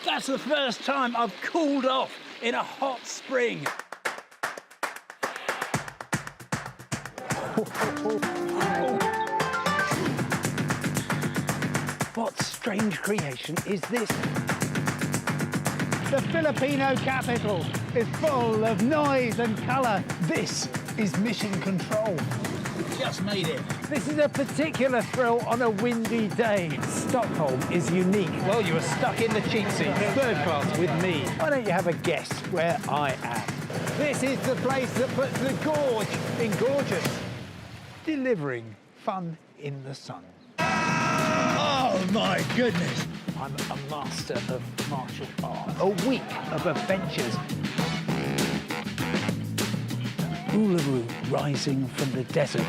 That's the first time I've cooled off in a hot spring. What strange creation is this? The Filipino capital is full of noise and colour. This is mission control. Just made it. This is a particular thrill on a windy day. Stockholm is unique. Well, you were stuck in the cheap seat, third class with me. Why don't you have a guess where I am? This is the place that puts the gorge in gorgeous. Delivering fun in the sun. Oh my goodness. I'm a master of martial art. A week of adventures. Uluru rising from the desert.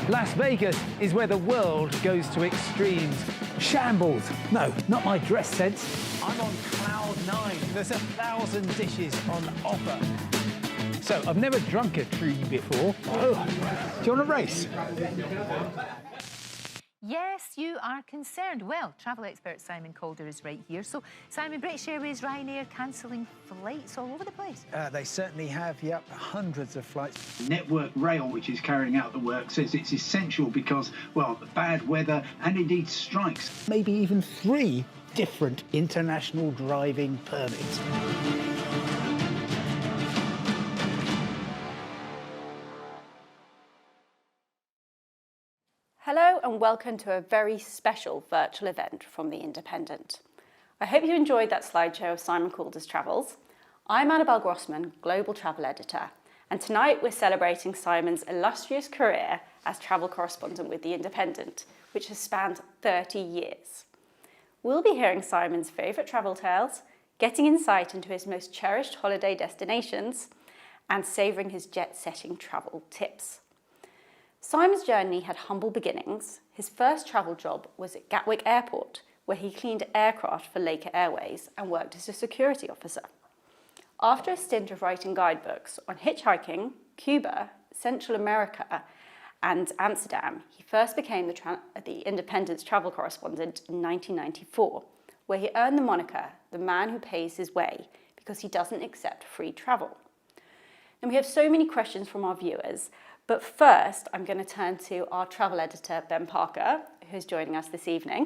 Las Vegas is where the world goes to extremes. Shambles. No, not my dress sense. I'm on cloud 9. There's 1,000 dishes on offer. So, I've never drunk a tree before. Oh, do you want a race? Yes, you are concerned. Well, travel expert Simon Calder is right here. So, Simon, British Airways, Ryanair cancelling flights all over the place. They certainly have, yep, hundreds of flights. Network Rail, which is carrying out the work, says it's essential because, well, bad weather and indeed strikes. Maybe even 3 different international driving permits. Hello and welcome to a very special virtual event from The Independent. I hope you enjoyed that slideshow of Simon Calder's travels. I'm Annabel Grossman, Global Travel Editor, and tonight we're celebrating Simon's illustrious career as travel correspondent with The Independent, which has spanned 30 years. We'll be hearing Simon's favourite travel tales, getting insight into his most cherished holiday destinations, and savouring his jet-setting travel tips. Simon's journey had humble beginnings. His first travel job was at Gatwick Airport, where he cleaned aircraft for Laker Airways and worked as a security officer. After a stint of writing guidebooks on hitchhiking, Cuba, Central America, and Amsterdam, he first became the Independent's travel correspondent in 1994, where he earned the moniker, the man who pays his way, because he doesn't accept free travel. And we have so many questions from our viewers, but first, I'm going to turn to our travel editor, Ben Parker, who's joining us this evening.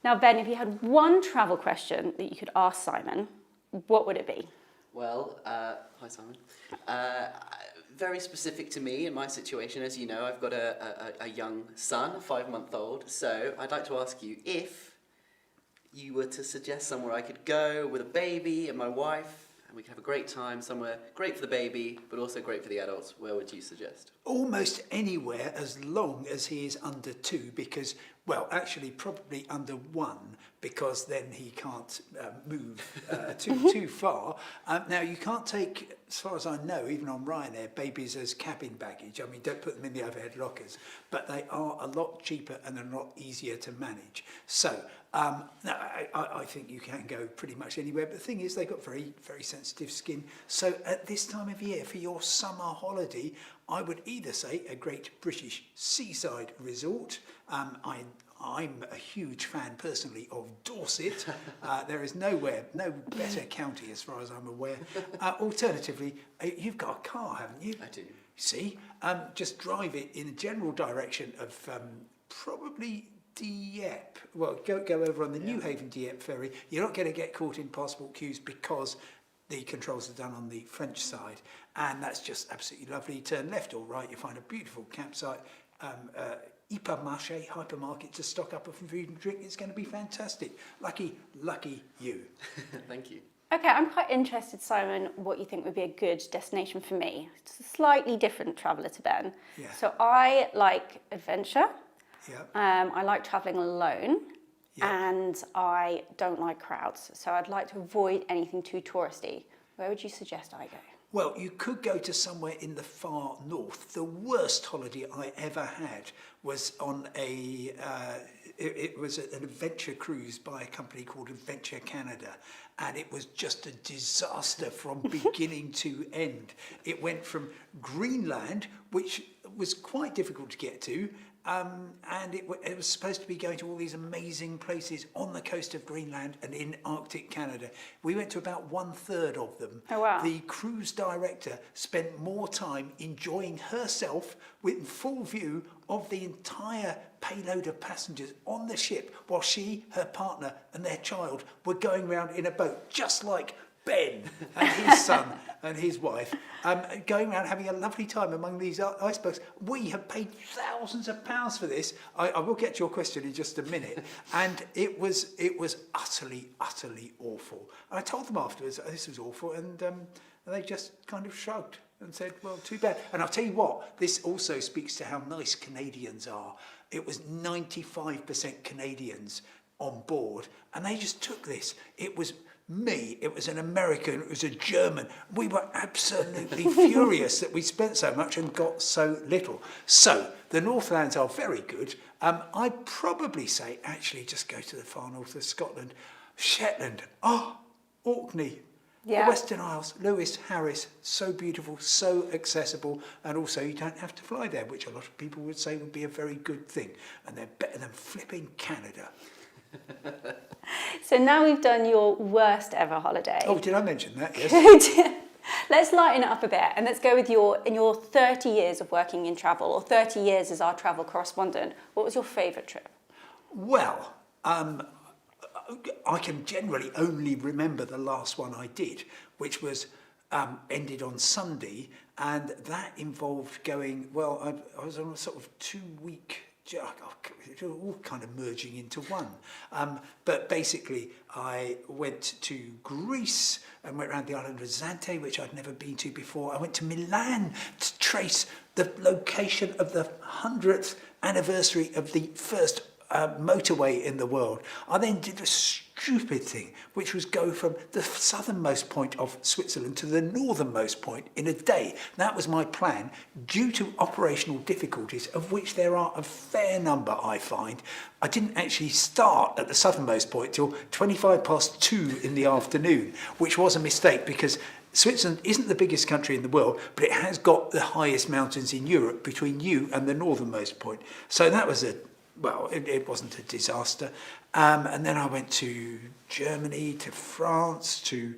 Now, Ben, if you had one travel question that you could ask Simon, what would it be? Well, hi Simon. Very specific to me and my situation. As you know, I've got a young son, a 5-month-old. So I'd like to ask you, if you were to suggest somewhere I could go with a baby and my wife, and we could have a great time somewhere great for the baby, but also great for the adults, where would you suggest? Almost anywhere, as long as he is under 2, because, well, actually probably under 1, because then he can't move too far. Now, you can't take, as far as I know, even on Ryanair, babies as cabin baggage. I mean, don't put them in the overhead lockers, but they are a lot cheaper and a lot easier to manage. So, no, I think you can go pretty much anywhere, but the thing is, they've got very, very sensitive skin. So at this time of year, for your summer holiday, I would either say a great British seaside resort. I'm a huge fan personally of Dorset. There is no better county as far as I'm aware. Alternatively, you've got a car, haven't you? I do. See, just drive it in a general direction of probably Dieppe. Well, go over on the New Haven Dieppe ferry. You're not going to get caught in passport queues because the controls are done on the French side, and that's just absolutely lovely. Turn left or right, you find a beautiful campsite, hypermarket to stock up on food and drink. It's going to be fantastic. Lucky you. Thank you. Okay, I'm quite interested, Simon, what you think would be a good destination for me. It's a slightly different traveller to Ben. Yeah. So I like adventure. Yeah. I like travelling alone. Yeah. And I don't like crowds. So I'd like to avoid anything too touristy. Where would you suggest I go? Well, you could go to somewhere in the far north. The worst holiday I ever had was on it was an adventure cruise by a company called Adventure Canada, and it was just a disaster from beginning to end. It went from Greenland, which was quite difficult to get to, and it was supposed to be going to all these amazing places on the coast of Greenland and in Arctic Canada. We went to about 1/3 of them. Oh, wow. The cruise director spent more time enjoying herself with full view of the entire payload of passengers on the ship, while she, her partner and their child were going around in a boat, just like Ben and his son and his wife, going around having a lovely time among these icebergs. We have paid thousands of pounds for this. I will get to your question in just a minute. And it was utterly, utterly awful. And I told them afterwards, this was awful, and they just kind of shrugged and said, well, too bad. And I'll tell you what, this also speaks to how nice Canadians are. It was 95% Canadians on board, and they just took this. It was me, it was an American, it was a German. We were absolutely furious that we spent so much and got so little. So the Northlands are very good. I'd probably say actually just go to the far north of Scotland. Shetland, Orkney, the Western Isles, Lewis, Harris, so beautiful, so accessible, and also you don't have to fly there, which a lot of people would say would be a very good thing. And they're better than flipping Canada. So now we've done your worst ever holiday. Oh, did I mention that? Yes. Let's lighten it up a bit, and let's go with in your 30 years of working in travel, or 30 years as our travel correspondent. What was your favourite trip? Well, I can generally only remember the last one I did, which was ended on Sunday, and that involved going, well, I was on a sort of 2-week, all kind of merging into one. But basically, I went to Greece and went around the island of Zante, which I'd never been to before. I went to Milan to trace the location of the 100th anniversary of the first motorway in the world. I then did a stupid thing, which was go from the southernmost point of Switzerland to the northernmost point in a day. That was my plan. Due to operational difficulties, of which there are a fair number, I find, I didn't actually start at the southernmost point till 2:25 in the afternoon, which was a mistake because Switzerland isn't the biggest country in the world, but it has got the highest mountains in Europe between you and the northernmost point. So that was it wasn't a disaster. And then I went to Germany, to France, to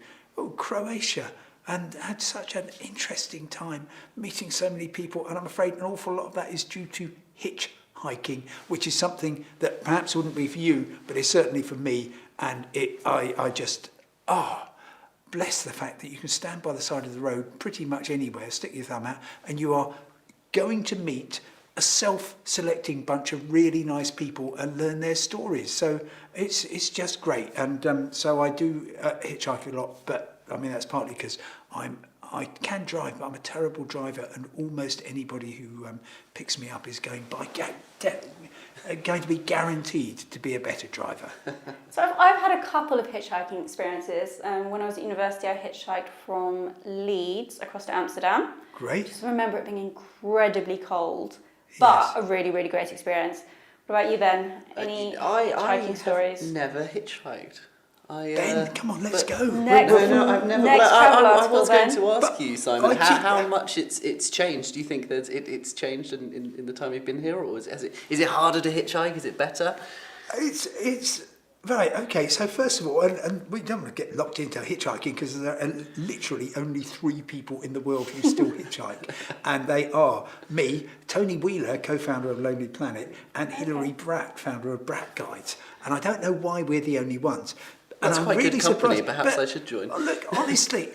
Croatia, and had such an interesting time meeting so many people. And I'm afraid an awful lot of that is due to hitchhiking, which is something that perhaps wouldn't be for you, but is certainly for me. And I just, bless the fact that you can stand by the side of the road pretty much anywhere, stick your thumb out, and you are going to meet a self-selecting bunch of really nice people and learn their stories. So it's just great. And so I do hitchhike a lot, but I mean that's partly because I can drive, but I'm a terrible driver, and almost anybody who picks me up is going to be guaranteed to be a better driver. So I've had a couple of hitchhiking experiences. When I was at university, I hitchhiked from Leeds across to Amsterdam. Great. Just remember it being incredibly cold, but a really, really great experience. What about you, Ben? Any hitchhiking stories? I've never hitchhiked. Ben, come on, let's go. No, I've never. Next I was going Ben. to ask you, Simon, how much it's changed. Do you think that it's changed in the time you've been here, or is it harder to hitchhike? Is it better? It's right. Okay. So first of all, and we don't want to get locked into hitchhiking because there are literally only 3 people in the world who still hitchhike, and they are me, Tony Wheeler, co-founder of Lonely Planet, and Hilary Bratt, founder of Bratt Guides. And I don't know why we're the only ones. That's and quite I'm really good company. surprised. Perhaps I should join. Look, honestly,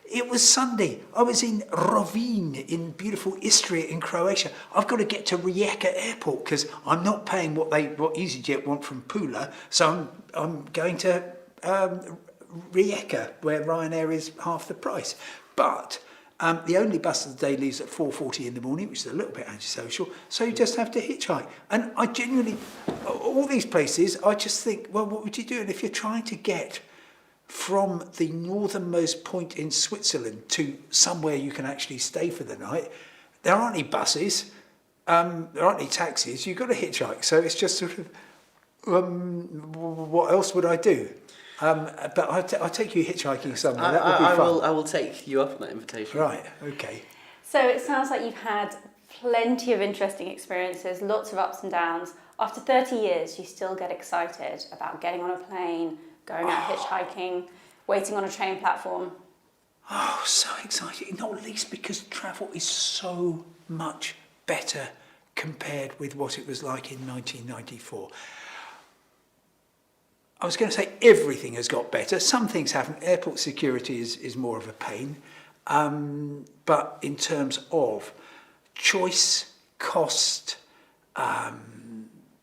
it was Sunday. I was in Rovinj in beautiful Istria in Croatia. I've got to get to Rijeka airport because I'm not paying what EasyJet want from Pula. So I'm going to Rijeka, where Ryanair is half the price. But the only bus of the day leaves at 4:40 in the morning, which is a little bit antisocial, so you just have to hitchhike. And I genuinely, all these places, I just think, well, what would you do? And if you're trying to get from the northernmost point in Switzerland to somewhere you can actually stay for the night, there aren't any buses, there aren't any taxis, you've got to hitchhike. So it's just sort of, what else would I do? But I'll take you hitchhiking somewhere. That would be fun. I will take you up on that invitation. Right, okay. So it sounds like you've had plenty of interesting experiences, lots of ups and downs. After 30 years, you still get excited about getting on a plane, going out hitchhiking, waiting on a train platform. Oh, so exciting, not least because travel is so much better compared with what it was like in 1994. I was going to say everything has got better. Some things haven't. Airport security is more of a pain. But in terms of choice, cost,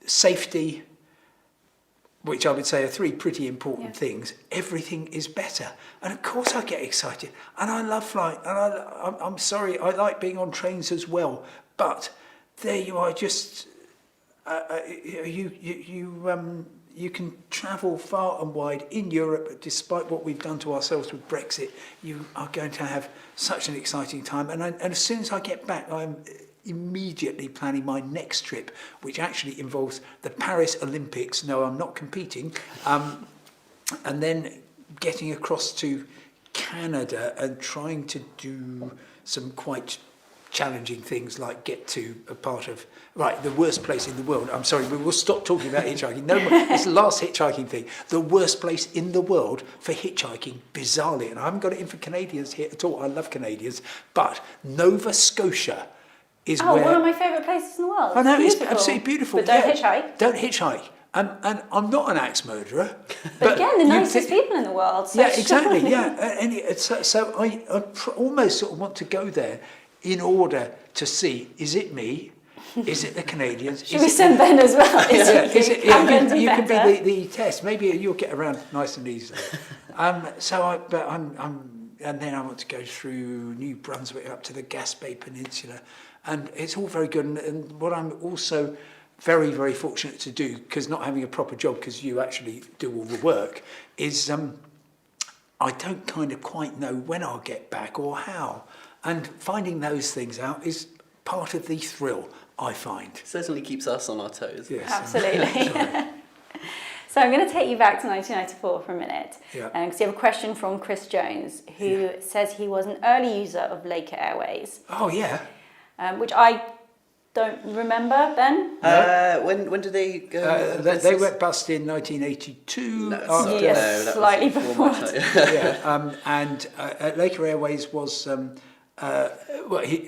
safety, which I would say are three pretty important things, everything is better. And of course I get excited. And I love flying. And I'm sorry, I like being on trains as well. But there you are, just you can travel far and wide in Europe, despite what we've done to ourselves with Brexit. You are going to have such an exciting time. And as soon as I get back, I'm immediately planning my next trip, which actually involves the Paris Olympics. No, I'm not competing. And then getting across to Canada and trying to do some quite challenging things like get to a part of, the worst place in the world. I'm sorry, we will stop talking about hitchhiking. No more. It's the last hitchhiking thing. The worst place in the world for hitchhiking, bizarrely. And I haven't got it in for Canadians here at all. I love Canadians. But Nova Scotia is where... one of my favourite places in the world. I know, it's absolutely beautiful. But don't hitchhike. Don't hitchhike. And I'm not an axe murderer. But again, the nicest people in the world. So yeah, exactly, yeah. So I almost sort of want to go there in order to see, is it me? Is it the Canadians? Should we send Ben as well? You can be the test. Maybe you'll get around nice and easily. And then I want to go through New Brunswick up to the Gaspé Peninsula, and it's all very good. And what I'm also very, very fortunate to do, because not having a proper job, because you actually do all the work, is I don't kind of quite know when I'll get back or how. And finding those things out is part of the thrill, I find. Certainly keeps us on our toes. Yes. Absolutely. So I'm going to take you back to 1994 for a minute. Yeah. Because you have a question from Chris Jones, who says he was an early user of Laker Airways. Oh, yeah. Which I don't remember, Ben. No. When did they go? They went bust in 1982. Yes, slightly before. And Laker Airways was...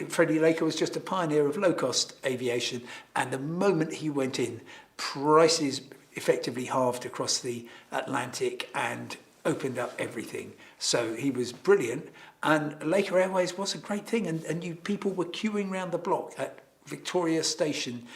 Freddie Laker was just a pioneer of low-cost aviation, and the moment he went in, prices effectively halved across the Atlantic and opened up everything. So he was brilliant, and Laker Airways was a great thing, and people were queuing around the block at Victoria Station.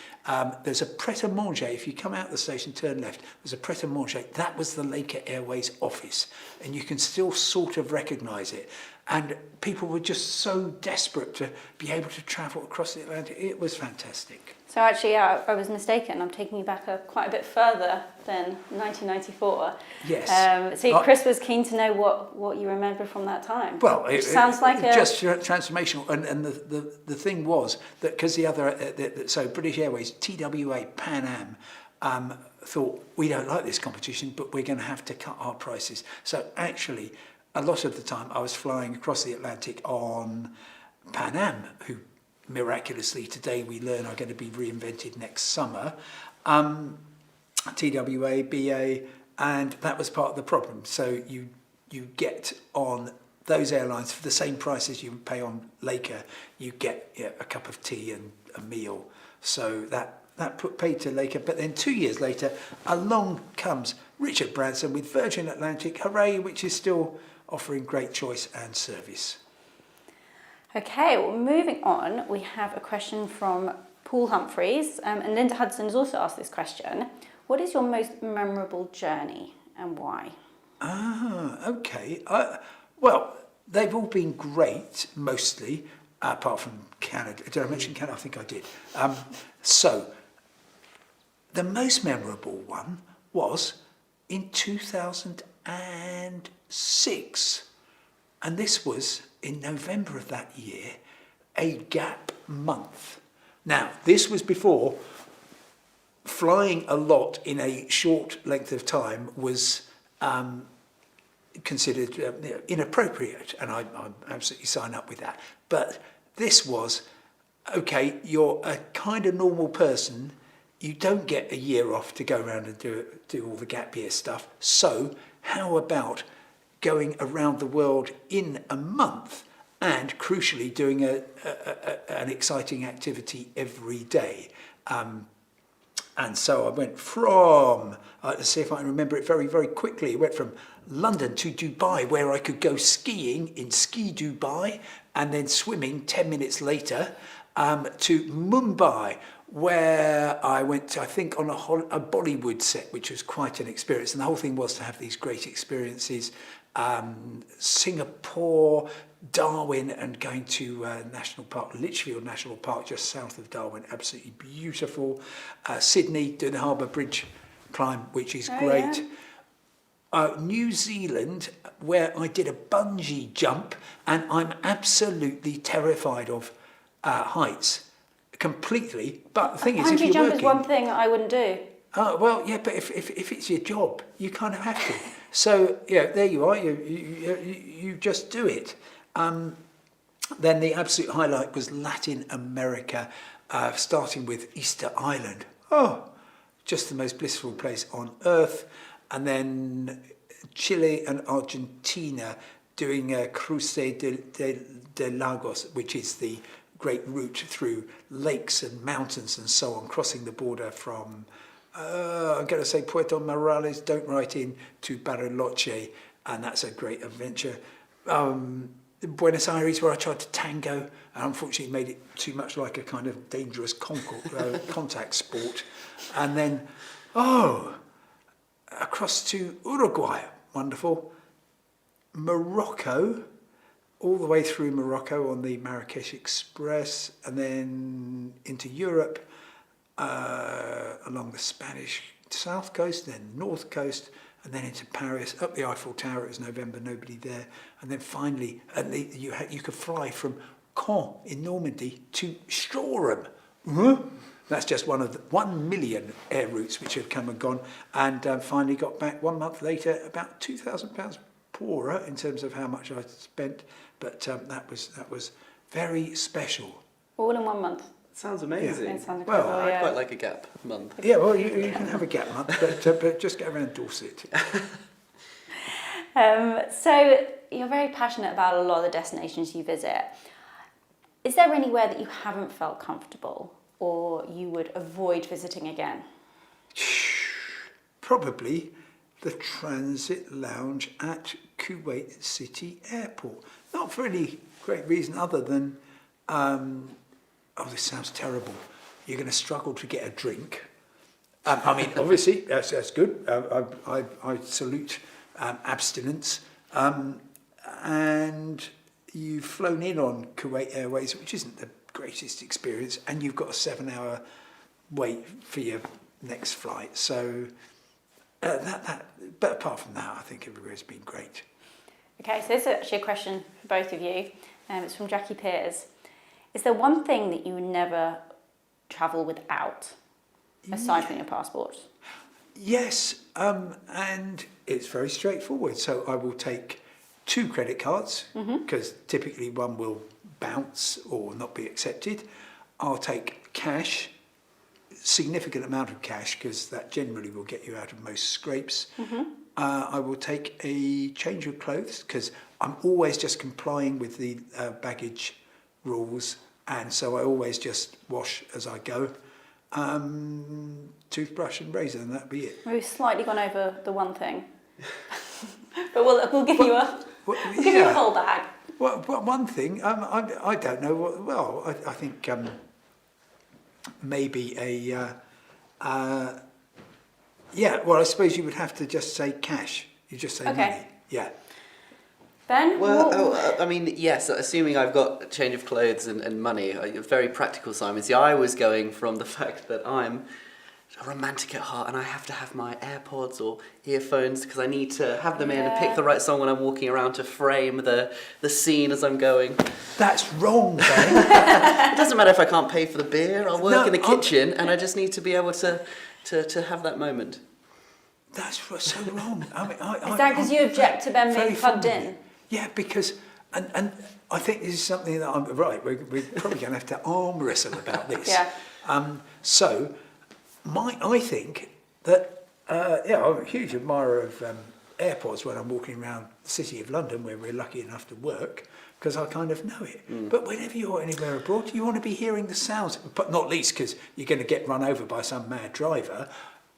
There's a Pret-a-Manger. If you come out the station, turn left, there's a Pret-a-Manger. That was the Laker Airways office, and you can still sort of recognise it. And people were just so desperate to be able to travel across the Atlantic. It was fantastic. So actually, I was mistaken. I'm taking you back quite a bit further than 1994. Yes. So Chris was keen to know what you remember from that time. Well, it sounds like just transformational. And the thing was that because the other, so British Airways, TWA, Pan Am, thought, we don't like this competition, but we're going to have to cut our prices. So actually, a lot of the time I was flying across the Atlantic on Pan Am, who miraculously today we learn are going to be reinvented next summer, TWA, BA, and that was part of the problem. So you get on those airlines for the same price as you would pay on Laker, you get a cup of tea and a meal. So that paid to Laker. But then 2 years later, along comes Richard Branson with Virgin Atlantic, hooray, which is still offering great choice and service. Okay, well, moving on, we have a question from Paul Humphreys, and Linda Hudson has also asked this question. What is your most memorable journey and why? Okay. Well, they've all been great, mostly, apart from Canada. Did I mention Canada? I think I did. So, the most memorable one was in 2006. And this was, in November of that year, a gap month. Now, this was before flying a lot in a short length of time was considered inappropriate, and I absolutely sign up with that. But this was okay, you're a kind of normal person. You don't get a year off to go around and do all the gap year stuff. So how about going around the world in a month and crucially doing an exciting activity every day? And so I went from, let's see if I can remember it very, very quickly. I went from London to Dubai, where I could go skiing in Ski Dubai and then swimming 10 minutes later, to Mumbai, where I went, I think, on a Bollywood set, which was quite an experience. And the whole thing was to have these great experiences. Singapore, Darwin, and going to National Park, Litchfield National Park, just south of Darwin, absolutely beautiful. Sydney, doing the Harbour Bridge climb, which is great. Yeah. New Zealand, where I did a bungee jump, and I'm absolutely terrified of heights, completely. But the thing is, if you're bungee jump working, is one thing I wouldn't do. Well, yeah, but if it's your job, you kind of have to. So yeah, there you are. You just do it. Then the absolute highlight was Latin America, starting with Easter Island. Oh, just the most blissful place on earth. And then Chile and Argentina, doing Cruce de Lagos, which is the great route through lakes and mountains and so on, crossing the border from, I'm going to say Puerto Morales, don't write in, to Bariloche, and that's a great adventure. Buenos Aires, where I tried to tango, and unfortunately made it too much like a kind of dangerous contact sport. And then, across to Uruguay, wonderful. Morocco, all the way through Morocco on the Marrakesh Express, and then into Europe, along the Spanish south coast, then north coast, and then into Paris, up the Eiffel Tower. It was November, nobody there. And then finally, you could fly from Caen in Normandy to Shoreham. That's just one of the 1 million air routes which have come and gone. And finally got back 1 month later, about £2,000 poorer in terms of how much I spent. But that was very special. All in 1 month. Sounds amazing. Yeah. It sounds incredible, Well, I'd quite like a gap month. Yeah, well, you can have a gap month, but just get around Dorset. So you're very passionate about a lot of the destinations you visit. Is there anywhere that you haven't felt comfortable or you would avoid visiting again? Probably the transit lounge at Kuwait City Airport. Not for any great reason other than, this sounds terrible. You're going to struggle to get a drink. I mean, obviously, that's good. I salute abstinence. And you've flown in on Kuwait Airways, which isn't the greatest experience, and you've got a 7-hour wait for your next flight. So, but apart from that, I think everywhere's been great. Okay, so this is actually a question for both of you. It's from Jackie Pears. Is there one thing that you would never travel without, aside from your passport? Yes, and it's very straightforward. So I will take 2 credit cards, because typically one will bounce or not be accepted. I'll take cash, significant amount of cash, because that generally will get you out of most scrapes. I will take a change of clothes, because I'm always just complying with the baggage rules, and so I always just wash as I go. Toothbrush and razor, and that'll be it. We've slightly gone over the one thing, but we'll give you a give you a whole bag. Well, one thing, I don't know. I think maybe a well, I suppose you would have to just say cash. You just say money. Yeah. Ben? Well, I mean, yes, assuming I've got a change of clothes and money, very practical, Simon. See, I was going from the fact that I'm a romantic at heart and I have to have my AirPods or earphones because I need to have them in and pick the right song when I'm walking around to frame the scene as I'm going. That's wrong, Ben. It doesn't matter if I can't pay for the beer. I'll work in the kitchen and I just need to be able to have that moment. That's so wrong. I mean, is that because you object to Ben being plugged in? Yeah, because And I think this is something that I'm right. We're probably going to have to arm wrestle about this. Yeah. So, I think that I'm a huge admirer of AirPods when I'm walking around the city of London, where we're lucky enough to work, because I kind of know it. But whenever you're anywhere abroad, you want to be hearing the sounds, but not least because you're going to get run over by some mad driver.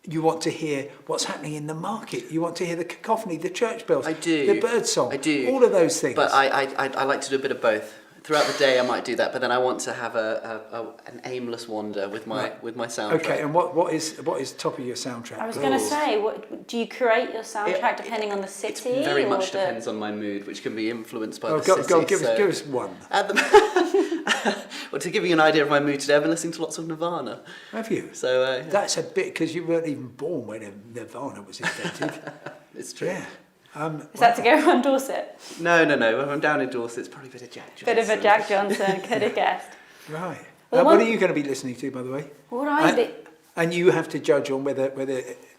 You want to hear what's happening in the market. You want to hear the cacophony, the church bells, I do. the bird song, I do. all of those things. But I like to do a bit of both. Throughout the day, I might do that, but then I want to have an aimless wander with my soundtrack. Okay, and what is top of your soundtrack? I was going to say, what do you create your soundtrack depending on the city? It very much or depends on my mood, which can be influenced by Oh, the city. give us one. At the well, to give you an idea of my mood today, I've been listening to lots of Nirvana. Have you? So yeah. That's a bit because you weren't even born when Nirvana was invented. It's true. Yeah. Is that to go around Dorset? No. If I'm down in Dorset, it's probably a bit of Jack Johnson. Bit of a Jack Johnson, could have guessed. Right. Well, what are you going to be listening to, by the way? What I And you have to judge on whether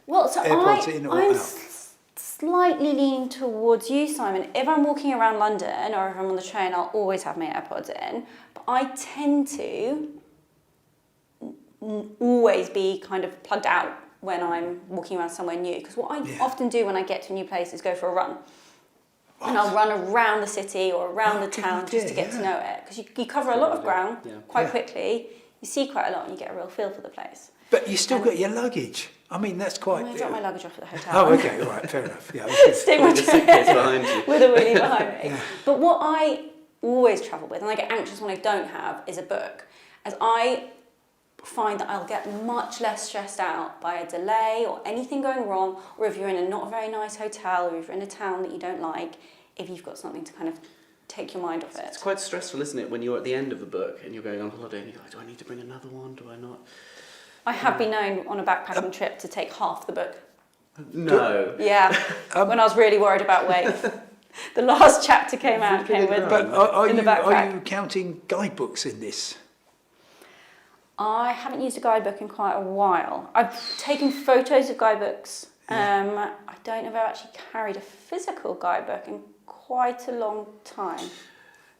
Well, so AirPods in or I'm out. slightly leaning towards you, Simon. If I'm walking around London or if I'm on the train, I'll always have my AirPods in. But I tend to always be kind of plugged out when I'm walking around somewhere new. Because what I often do when I get to a new place is go for a run. And I'll run around the city or around the town just to get to know it. Because you cover a lot of ground quite quickly. You see quite a lot and you get a real feel for the place. But you still got your luggage. I mean, that's quite... I drop my luggage off at the hotel. Oh, okay, all right, fair enough. Yeah, okay. Stick my suitcase behind you. with a wheelie behind me. Yeah. But what I always travel with, and I get anxious when I don't have, is a book. As I find that I'll get much less stressed out by a delay or anything going wrong, or if you're in a not very nice hotel, or if you're in a town that you don't like, if you've got something to kind of take your mind off it. It's quite stressful, isn't it, when you're at the end of the book and you're going on holiday and you're like, do I need to bring another one? Do I not? I have been known on a backpacking trip to take half the book. No. Yeah, when I was really worried about weight. The last chapter came with But in the backpack. are you counting guidebooks in this? I haven't used a guidebook in quite a while. I've taken photos of guidebooks. I don't know if I've actually carried a physical guidebook in quite a long time.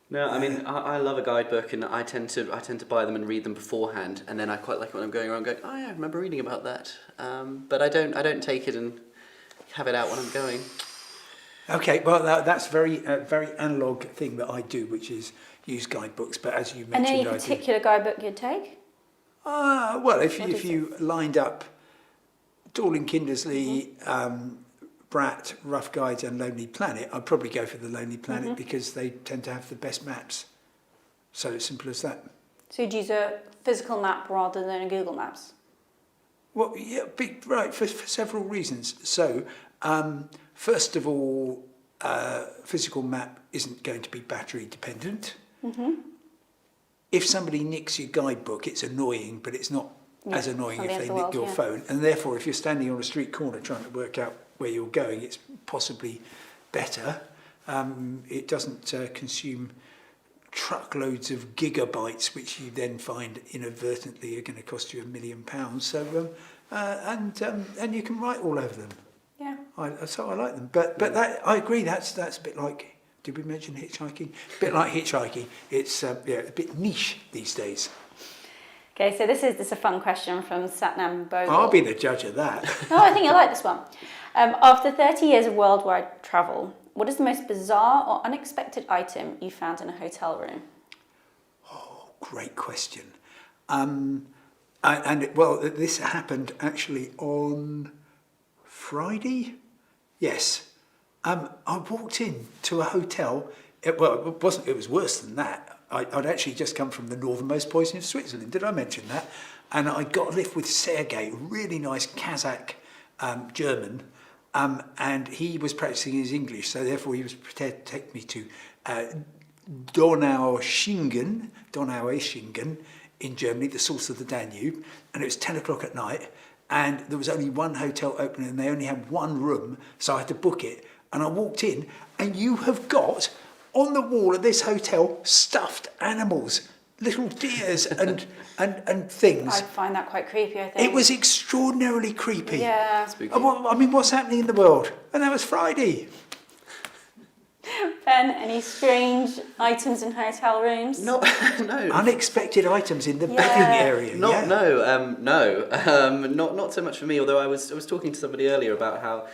No, I mean, I love a guidebook, and I tend to buy them and read them beforehand, and then I quite like it when I'm going around going, oh yeah, I remember reading about that. But I don't take it and have it out when I'm going. Okay, well that's a very analogue thing that I do, which is use guidebooks. But as you mentioned, And any particular guidebook you'd take? Well, if you lined up Dorling Kindersley, Brat, Rough Guides and Lonely Planet, I'd probably go for the Lonely Planet because they tend to have the best maps. So it's simple as that. So you'd use a physical map rather than a Google Maps? Well, yeah, right, for several reasons. So, first of all, physical map isn't going to be battery dependent. If somebody nicks your guidebook, it's annoying, but it's not as annoying if they nick your phone. And therefore, if you're standing on a street corner trying to work out where you're going, it's possibly better. It doesn't consume truckloads of gigabytes, which you then find inadvertently are going to cost you £1 million. So, and you can write all over them. Yeah. So I like them. But that, I agree. That's a bit like. Did we mention hitchhiking? A bit like hitchhiking. It's a bit niche these days. Okay, so this is a fun question from Satnam Bogle. I'll be the judge of that. No, I think I like this one. After 30 years of worldwide travel, what is the most bizarre or unexpected item you found in a hotel room? Oh, great question. This happened actually on Friday. Yes. I walked in to a hotel. It was worse than that. I'd actually just come from the northernmost point of Switzerland. Did I mention that? And I got a lift with Sergei, a really nice Kazakh German, and he was practicing his English, so therefore he was prepared to take me to Donaueschingen in Germany, the source of the Danube, and it was 10 o'clock at night, and there was only one hotel open, and they only had one room, so I had to book it. And I walked in, and you have got, on the wall of this hotel, stuffed animals, little deers and things. I find that quite creepy, I think. It was extraordinarily creepy. Yeah. I mean, what's happening in the world? And that was Friday. Fair Ken, any strange items in hotel rooms? No. Unexpected items in the Yeah. bedding area. Not yeah. not so much for me. Although I was talking to somebody earlier about how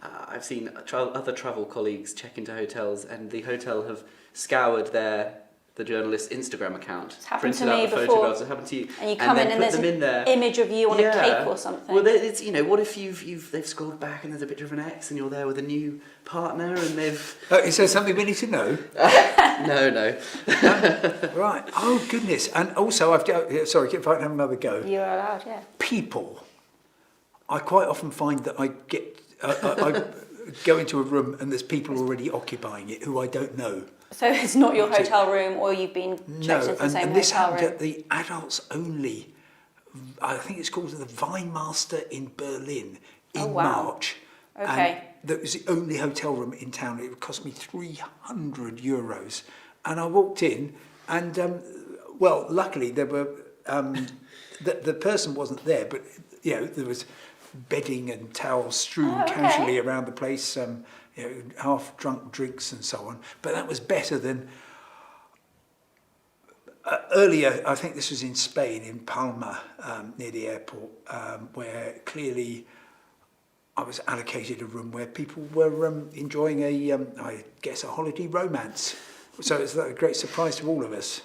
I've seen other travel colleagues check into hotels, and the hotel have scoured the journalist's Instagram account, It's happened printed to me out the before. photographs. It happened to you, And you come in then and put there's them in an there. image of you on a cake or something. Well, it's what if they've scrolled back and there's a picture of an ex, and you're there with a new partner, and they've Is there something we need to know? no. Right. Oh, goodness. And also, sorry, if I can have another go. You're allowed, yeah. People. I quite often find that I go into a room and there's people already occupying it who I don't know. So it's not your hotel room, or you've been checked into the same and this hotel happened room? at the adults only, I think it's called the Weinmaster in Berlin in Oh, wow. March. Okay. And that was the only hotel room in town. It would cost me €300. And I walked in and, well, luckily there were, the person wasn't there, but, there was bedding and towels strewn casually around the place, half-drunk drinks and so on. But that was better than earlier. I think this was in Spain, in Palma, near the airport, where clearly I was allocated a room where people were enjoying I guess, a holiday romance. So it's a great surprise to all of us.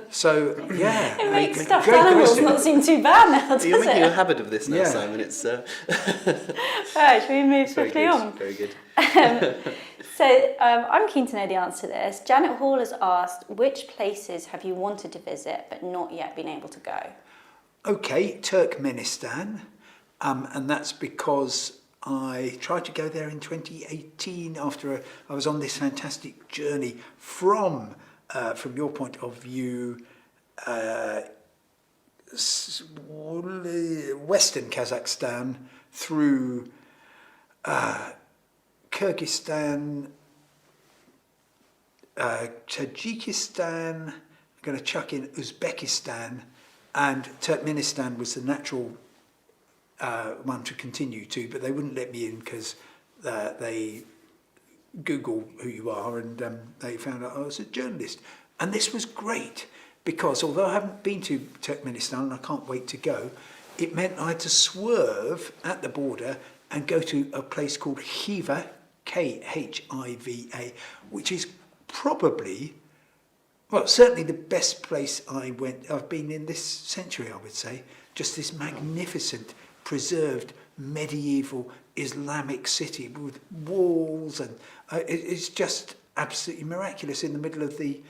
So, yeah. It makes great stuffed animals question. not seem too bad now, does You're making a it? habit of this now, Yeah. Simon. It's Right, should we move very swiftly good. on? Very good. So I'm keen to know the answer to this. Janet Hall has asked, which places have you wanted to visit but not yet been able to go? Okay, Turkmenistan, and that's because I tried to go there in 2018 after I was on this fantastic journey from your point of view, Western Kazakhstan through Kyrgyzstan, Tajikistan, I'm going to chuck in Uzbekistan, and Turkmenistan was the natural one to continue to, but they wouldn't let me in because they Google who you are, and they found out I was a journalist. And this was great because although I haven't been to Turkmenistan and I can't wait to go, it meant I had to swerve at the border and go to a place called Khiva, Khiva, which is probably, well, certainly the best place I've been in this century, I would say. Just this magnificent, preserved, medieval Islamic city with walls, and it's just absolutely miraculous in the middle of the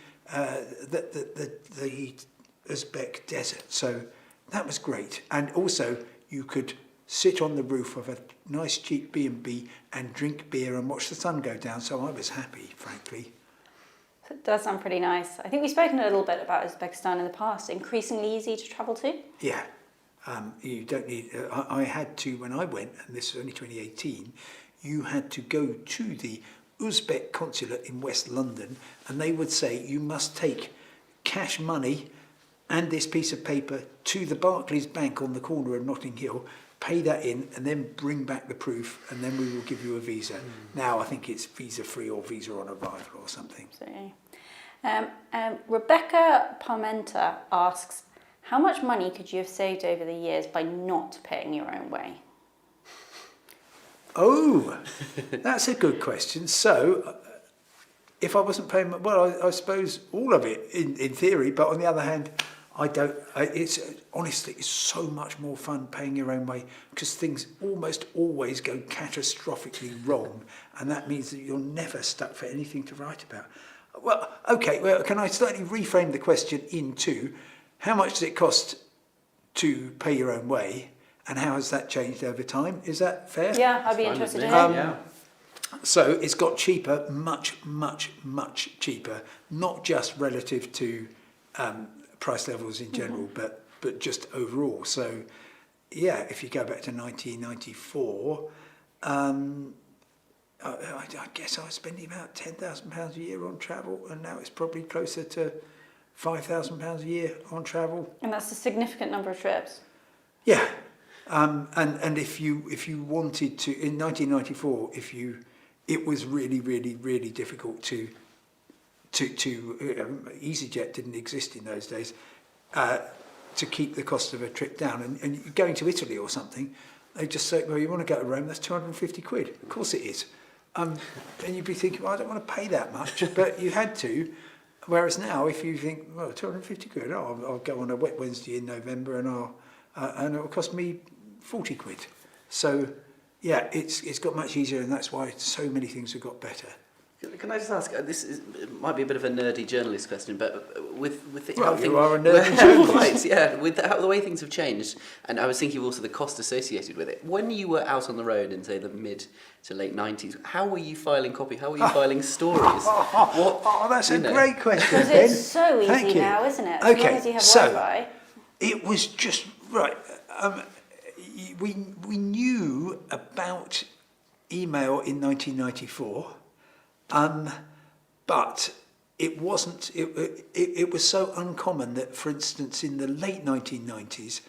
Uzbek desert. So that was great. And also you could sit on the roof of a nice cheap B&B and drink beer and watch the sun go down. So I was happy, frankly. It does sound pretty nice. I think we've spoken a little bit about Uzbekistan in the past. Increasingly easy to travel to? Yeah. You don't need, I had to, when I went, and this was only 2018, you had to go to the Uzbek consulate in West London, and they would say you must take cash money and this piece of paper to the Barclays Bank on the corner of Notting Hill, pay that in, and then bring back the proof, and then we will give you a visa. Now I think it's visa free or visa on arrival or something. Rebecca Parmenter asks, how much money could you have saved over the years by not paying your own way? Oh, that's a good question. So, if I wasn't paying, well, I suppose all of it in theory, but on the other hand, it's honestly, it's so much more fun paying your own way because things almost always go catastrophically wrong, and that means that you're never stuck for anything to write about. Well, okay, well, can I slightly reframe the question into how much does it cost to pay your own way, and how has that changed over time? Is that fair? Yeah, I'd be interested in it. Yeah. So it's got cheaper, much, much, much cheaper, not just relative to price levels in general, but just overall. So, yeah, if you go back to 1994, I guess I was spending about £10,000 a year on travel, and now it's probably closer to £5,000 a year on travel. And that's a significant number of trips. Yeah, and if you wanted to, in 1994, it was really, really, really difficult to EasyJet didn't exist in those days, to keep the cost of a trip down. And going to Italy or something, they just say, well, you want to go to Rome, that's 250 quid. Of course it is. And you'd be thinking, well, I don't want to pay that much, but you had to. Whereas now, if you think, well, 250 quid, I'll go on a wet Wednesday in November and it'll cost me 40 quid. So, yeah, it's got much easier, and that's why so many things have got better. Can I just ask? It might be a bit of a nerdy journalist question, but with Well, you are a nerdy journalist. Right, yeah. With how the way things have changed, and I was thinking of also the cost associated with it. When you were out on the road in, say, the mid to late 90s, how were you filing copy? How were you filing stories? That's a great question. Because it's so easy now, isn't it? As long Okay, as you have so Wi-Fi. it was just right. We knew about email in 1994. But it wasn't. It was so uncommon that, for instance, in the late 1990s,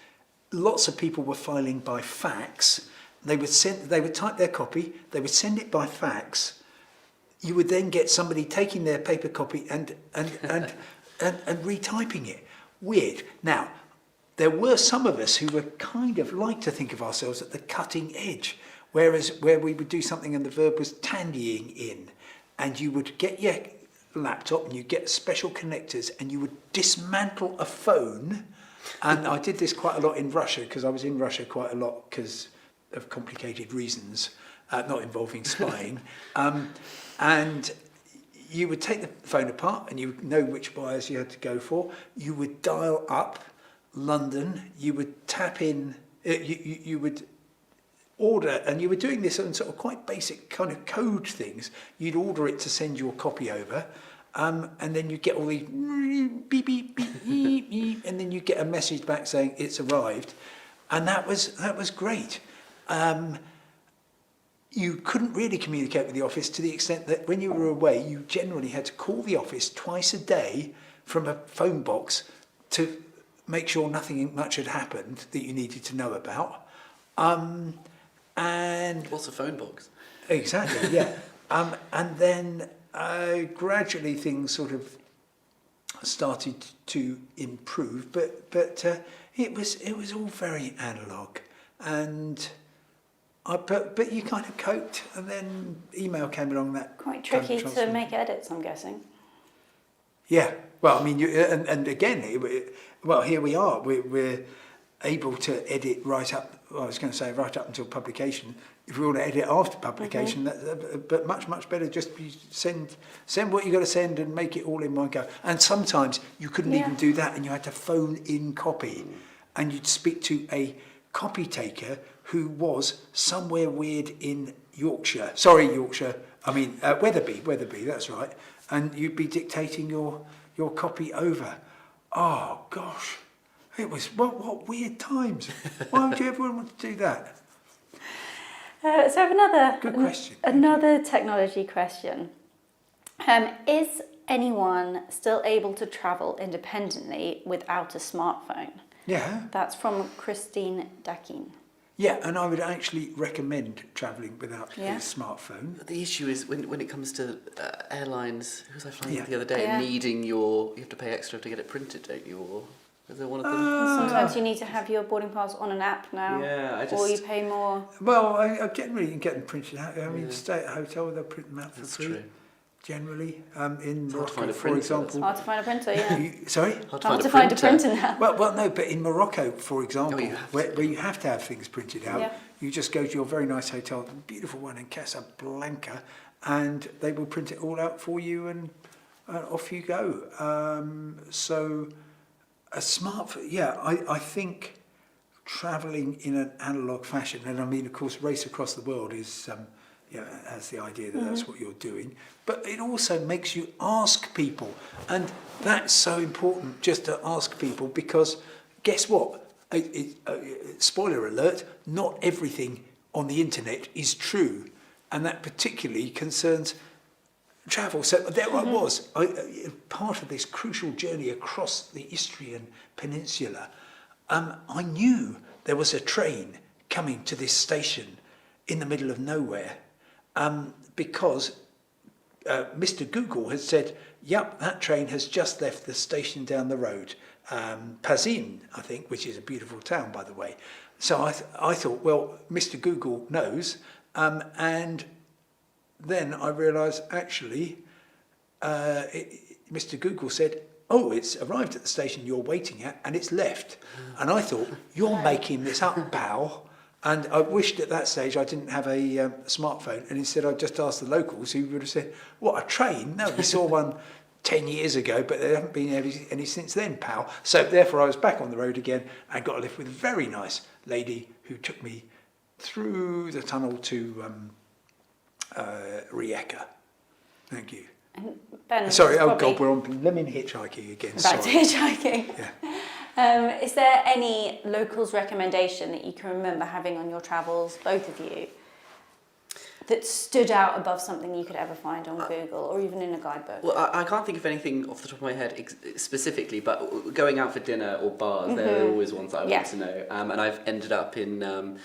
lots of people were filing by fax. They would type their copy. They would send it by fax. You would then get somebody taking their paper copy and retyping it. Weird. Now, there were some of us who were kind of like to think of ourselves at the cutting edge, where we would do something and the verb was tandying in. And you would get your laptop and you'd get special connectors and you would dismantle a phone. And I did this quite a lot in Russia, because I was in Russia quite a lot because of complicated reasons, not involving spying. And you would take the phone apart and you would know which wires you had to go for. You would dial up London. You would tap in, you would order, and you were doing this on sort of quite basic kind of code things. You'd order it to send your copy over, and then you get all the beep, beep, beep, beep, beep, and then you get a message back saying it's arrived, and that was great. You couldn't really communicate with the office to the extent that when you were away, you generally had to call the office twice a day from a phone box to make sure nothing much had happened that you needed to know about. And what's a phone box? Exactly, yeah. And then gradually things sort of started to improve, but it was all very analogue, and but you kind of coped, and then email came along. That Quite tricky to make edits, I'm guessing. Yeah, well, I mean, and again, here we are. We're able to edit right up. Well, I was going to say right up until publication. If we want to edit after publication, but much better just send what you got to send and make it all in one go. And sometimes you couldn't even do that, and you had to phone in copy, and you'd speak to a copy taker who was somewhere weird in Yorkshire. Sorry, Yorkshire. I mean Wetherby. That's right. And you'd be dictating your copy over. Oh gosh. It was, what weird times. Why would you ever want to do that? So I have another... Good question. Another technology question. Is anyone still able to travel independently without a smartphone? Yeah. That's from Christine Dakin. Yeah, and I would actually recommend travelling without a smartphone. The issue is when it comes to airlines, who was I flying with the other day, needing you have to pay extra to get it printed, don't you? Or is there one of them? Sometimes you need to have your boarding pass on an app now. Yeah, or you pay more. Well, I generally can get them printed out. I mean, stay at a hotel, they'll print them out for free. True. Generally, in Morocco, Morocco, for example. Hard to find a printer, yeah. Sorry? Hard to find a printer now. Well, no, but in Morocco, for example, where you have to have things printed out, Yeah. you just go to your very nice hotel, beautiful one in Casablanca, and they will print it all out for you, and off you go. So a smartphone, I think travelling in an analogue fashion, and I mean, of course, Race Across the World is... has the idea that that's what you're doing, but it also makes you ask people, and that's so important, just to ask people, because guess what? Spoiler alert, not everything on the internet is true, and that particularly concerns travel. So there I was, part of this crucial journey across the Istrian Peninsula. I knew there was a train coming to this station in the middle of nowhere, because Mr. Google had said, yep, that train has just left the station down the road, Pazin, I think, which is a beautiful town, by the way. So I thought, well, Mr. Google knows, and then I realised, actually, Mr. Google said, oh, it's arrived at the station you're waiting at, and it's left. And I thought, you're making this up, pal. And I wished at that stage I didn't have a smartphone, and instead I just asked the locals, who would have said, what, a train? No, we saw one 10 years ago, but there haven't been any since then, pal. So therefore I was back on the road again and got a lift with a very nice lady who took me through the tunnel to Rijeka. Thank you. And Ben, Sorry, oh probably God, we're on lemon hitchhiking again. back to Sorry. hitchhiking. Yeah. Is there any locals recommendation that you can remember having on your travels, both of you, that stood out above something you could ever find on Google or even in a guidebook? Well, I can't think of anything off the top of my head specifically, but going out for dinner or bars, they're always ones that I want to know. And I've ended up in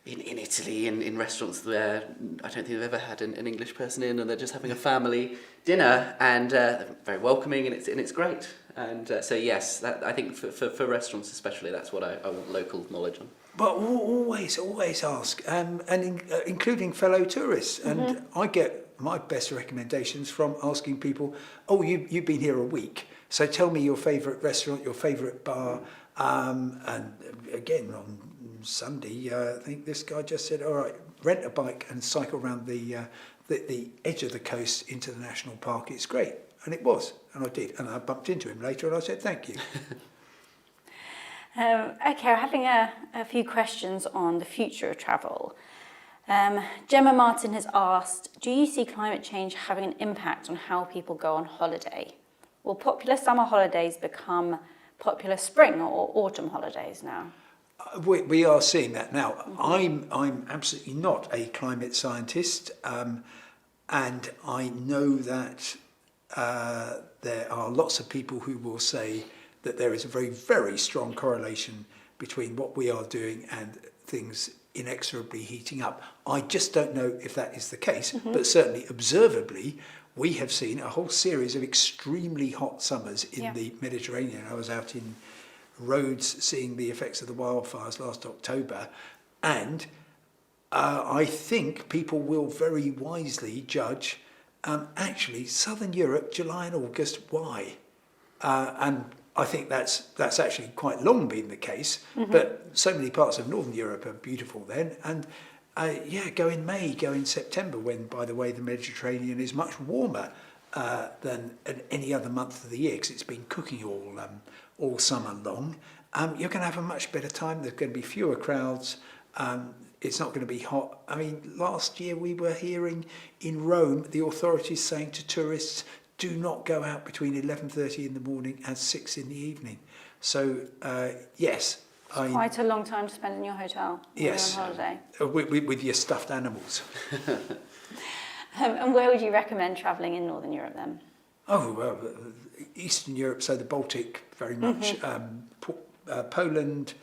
Italy, in restaurants where I don't think I've ever had an English person in, and they're just having a family dinner, and they're very welcoming, and it's great. And so yes, that, I think for restaurants especially, that's what I want local knowledge on. But always ask, including fellow tourists. And I get my best recommendations from asking people, oh, you've been here a week, so tell me your favourite restaurant, your favourite bar. And again, on Sunday, I think this guy just said, all right, rent a bike and cycle around the edge of the coast into the national park. It's great. And it was, and I did. And I bumped into him later and I said, thank you. Okay, we're having a few questions on the future of travel. Gemma Martin has asked, do you see climate change having an impact on how people go on holiday? Will popular summer holidays become popular spring or autumn holidays now? We are seeing that now. I'm absolutely not a climate scientist, and I know that there are lots of people who will say that there is a very, very strong correlation between what we are doing and things inexorably heating up. I just don't know if that is the case, but certainly observably, we have seen a whole series of extremely hot summers in the Mediterranean. I was out in Rhodes seeing the effects of the wildfires last October, and I think people will very wisely judge, actually, Southern Europe, July and August, why? And I think that's actually quite long been the case, but so many parts of Northern Europe are beautiful then. And go in May, go in September, when, by the way, the Mediterranean is much warmer than any other month of the year, because it's been cooking all summer long. You're going to have a much better time. There's going to be fewer crowds. It's not going to be hot. I mean, last year we were hearing in Rome the authorities saying to tourists, do not go out between 11:30 in the morning and 6 in the evening. So, yes. Quite a long time to spend in your hotel when you're on holiday. With your stuffed animals. And where would you recommend travelling in Northern Europe then? Oh, well, Eastern Europe, so the Baltic very much. Poland,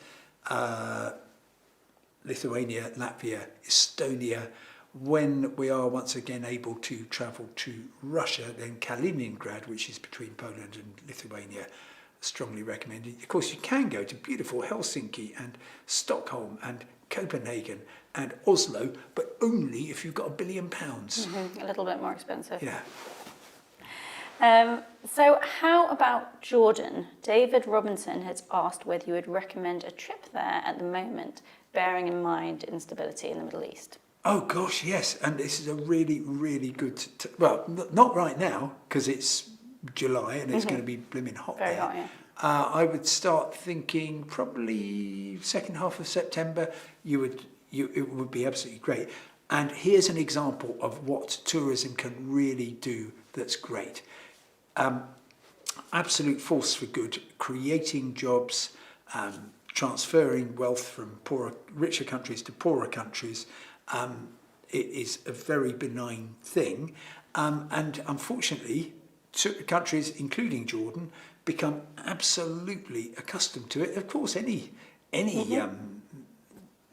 Lithuania, Latvia, Estonia. When we are once again able to travel to Russia, then Kaliningrad, which is between Poland and Lithuania, strongly recommended. Of course, you can go to beautiful Helsinki and Stockholm and Copenhagen and Oslo, but only if you've got £1 billion. A little bit more expensive. Yeah. So how about Jordan? David Robinson has asked whether you would recommend a trip there at the moment, bearing in mind instability in the Middle East. Oh gosh, yes, and this is a really, really good. Well, not right now because it's July and it's going to be blooming hot. Very there. hot, yeah. I would start thinking probably second half of September. It would be absolutely great. And here's an example of what tourism can really do. That's great. Absolute force for good, creating jobs, transferring wealth from richer countries to poorer countries. It is a very benign thing, and unfortunately, countries, including Jordan, become absolutely accustomed to it. Of course, any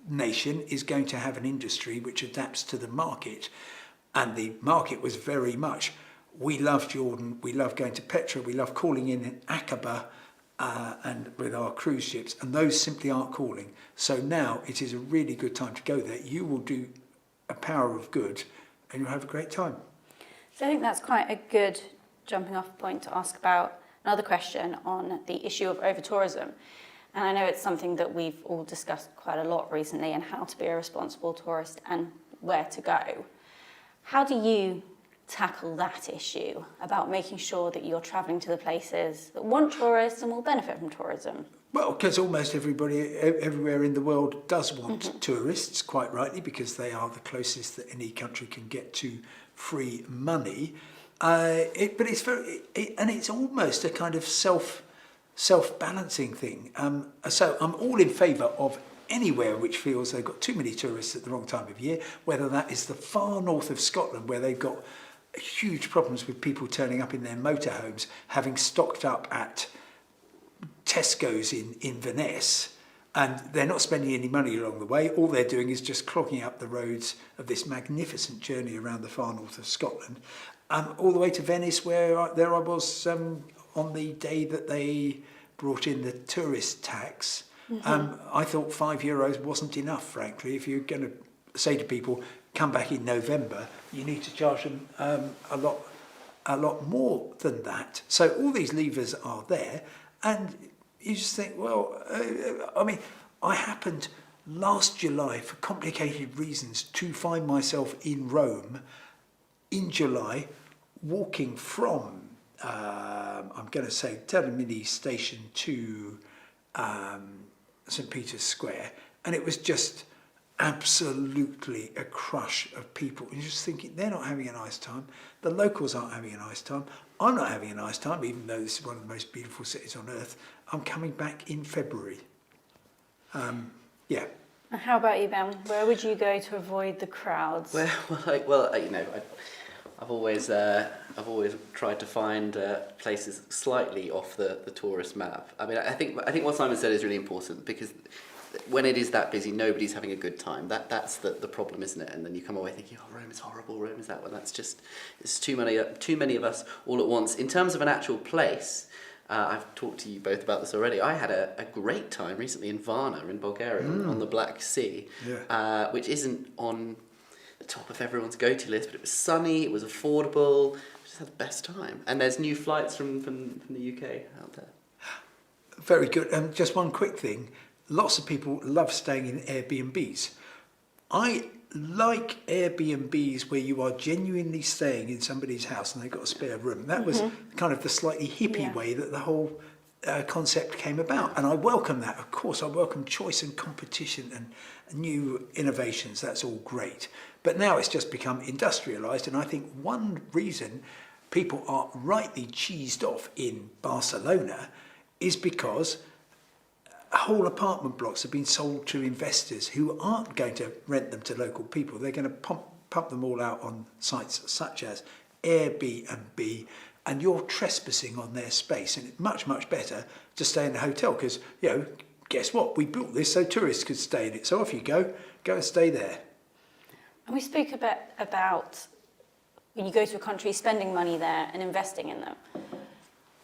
nation is going to have an industry which adapts to the market, And the market was very much, we love Jordan, we love going to Petra, we love calling in Aqaba and with our cruise ships, and those simply aren't calling. So now it is a really good time to go there. You will do a power of good and you'll have a great time. So I think that's quite a good jumping off point to ask about another question on the issue of over-tourism. And I know it's something that we've all discussed quite a lot recently, and how to be a responsible tourist and where to go. How do you tackle that issue about making sure that you're travelling to the places that want tourists and will benefit from tourism? Well, because almost everybody everywhere in the world does want tourists, quite rightly, because they are the closest that any country can get to free money. But it's and it's almost a kind of self-balancing thing. So I'm all in favour of anywhere which feels they've got too many tourists at the wrong time of year, whether that is the far north of Scotland, where they've got huge problems with people turning up in their motorhomes, having stocked up at Tesco's in Inverness, and they're not spending any money along the way. All they're doing is just clogging up the roads of this magnificent journey around the far north of Scotland, all the way to Venice, where I was on the day that they brought in the tourist tax. I thought €5 wasn't enough, frankly. If you're going to say to people, come back in November, you need to charge them a lot more than that. So all these levers are there, and you just think, well, I mean, I happened last July, for complicated reasons, to find myself in Rome in July, walking from, I'm going to say, Termini station to St. Peter's Square, and it was just absolutely a crush of people. And you're just thinking, they're not having a nice time. The locals aren't having a nice time. I'm not having a nice time, even though this is one of the most beautiful cities on earth. I'm coming back in February. Yeah. And how about you, Ben? Where would you go to avoid the crowds? I've always tried to find places slightly off the tourist map. I mean, I think what Simon said is really important, because when it is that busy, nobody's having a good time. That's the problem, isn't it? And then you come away thinking, oh, Rome is horrible, Rome is that one. That's just, it's too many of us all at once. In terms of an actual place, I've talked to you both about this already. I had a great time recently in Varna in Bulgaria on the Black Sea, which isn't on the top of everyone's go-to list, but it was sunny, it was affordable. I just had the best time. And there's new flights from the UK out there. Very good. Just one quick thing. Lots of people love staying in Airbnbs. I like Airbnbs where you are genuinely staying in somebody's house and they've got a spare room. That was kind of the slightly hippie way that the whole concept came about. And I welcome that. Of course, I welcome choice and competition and new innovations. That's all great. But now it's just become industrialised. And I think one reason people are rightly cheesed off in Barcelona is because whole apartment blocks have been sold to investors who aren't going to rent them to local people. They're going to pump them all out on sites such as Airbnb, and you're trespassing on their space. And it's much, much better to stay in a hotel because, guess what? We built this so tourists could stay in it. So off you go and stay there. And we speak a bit about when you go to a country, spending money there and investing in them.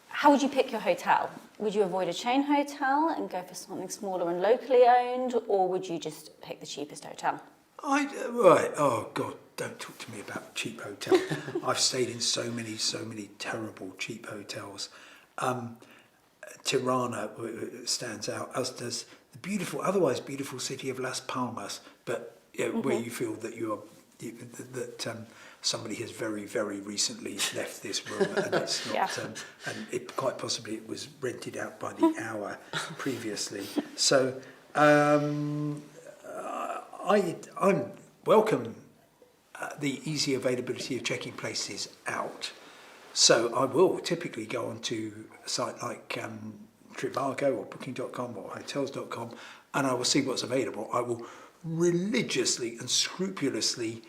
How would you pick your hotel? Would you avoid a chain hotel and go for something smaller and locally owned, or would you just pick the cheapest hotel? Oh God, don't talk to me about cheap hotels. I've stayed in so many terrible cheap hotels. Tirana stands out, as does the otherwise beautiful city of Las Palmas, but where you feel that somebody has very, very recently left this room, and it's not, and it quite possibly it was rented out by the hour previously. So I welcome the easy availability of checking places out. So I will typically go onto a site like Trivago or Booking.com or Hotels.com, and I will see what's available. I will religiously and scrupulously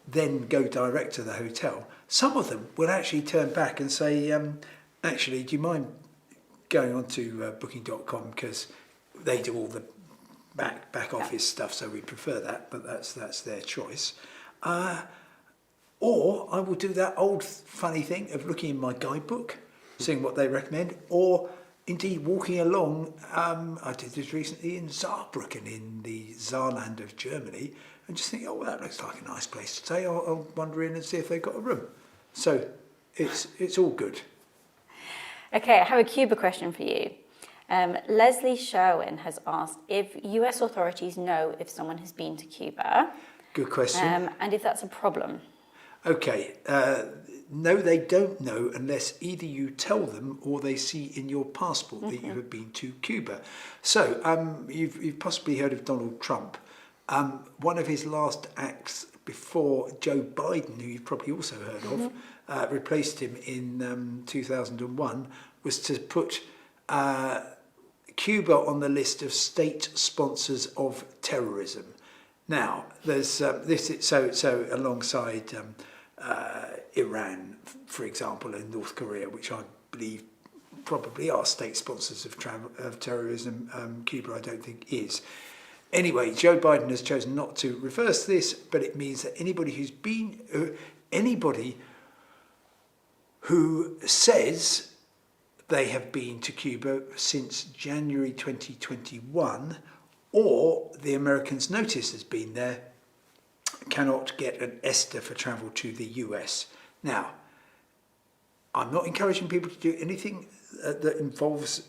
then go direct to the hotel. Some of them will actually turn back and say, actually, do you mind going on to Booking.com, because they do all the back office stuff, so we prefer that, but that's their choice. Or I will do that old funny thing of looking in my guidebook, seeing what they recommend, or indeed walking along. I did this recently in Saarbrücken in the Saarland of Germany, and just think, oh, well, that looks like a nice place to stay. I'll wander in and see if they've got a room. So it's all good. Okay, I have a Cuba question for you. Leslie Sherwin has asked if US authorities know if someone has been to Cuba. Good question. And if that's a problem. Okay, no, they don't know unless either you tell them or they see in your passport that you have been to Cuba. So, you've possibly heard of Donald Trump. One of his last acts before Joe Biden, who you've probably also heard of, replaced him in 2001, was to put Cuba on the list of state sponsors of terrorism. Now, there's so alongside Iran, for example, and North Korea, which I believe probably are state sponsors of terrorism. Cuba, I don't think, is. Anyway, Joe Biden has chosen not to reverse this, but it means that anybody who says they have been to Cuba since January 2021, or the Americans' notice has been there, cannot get an ESTA for travel to the US. Now, I'm not encouraging people to do anything that involves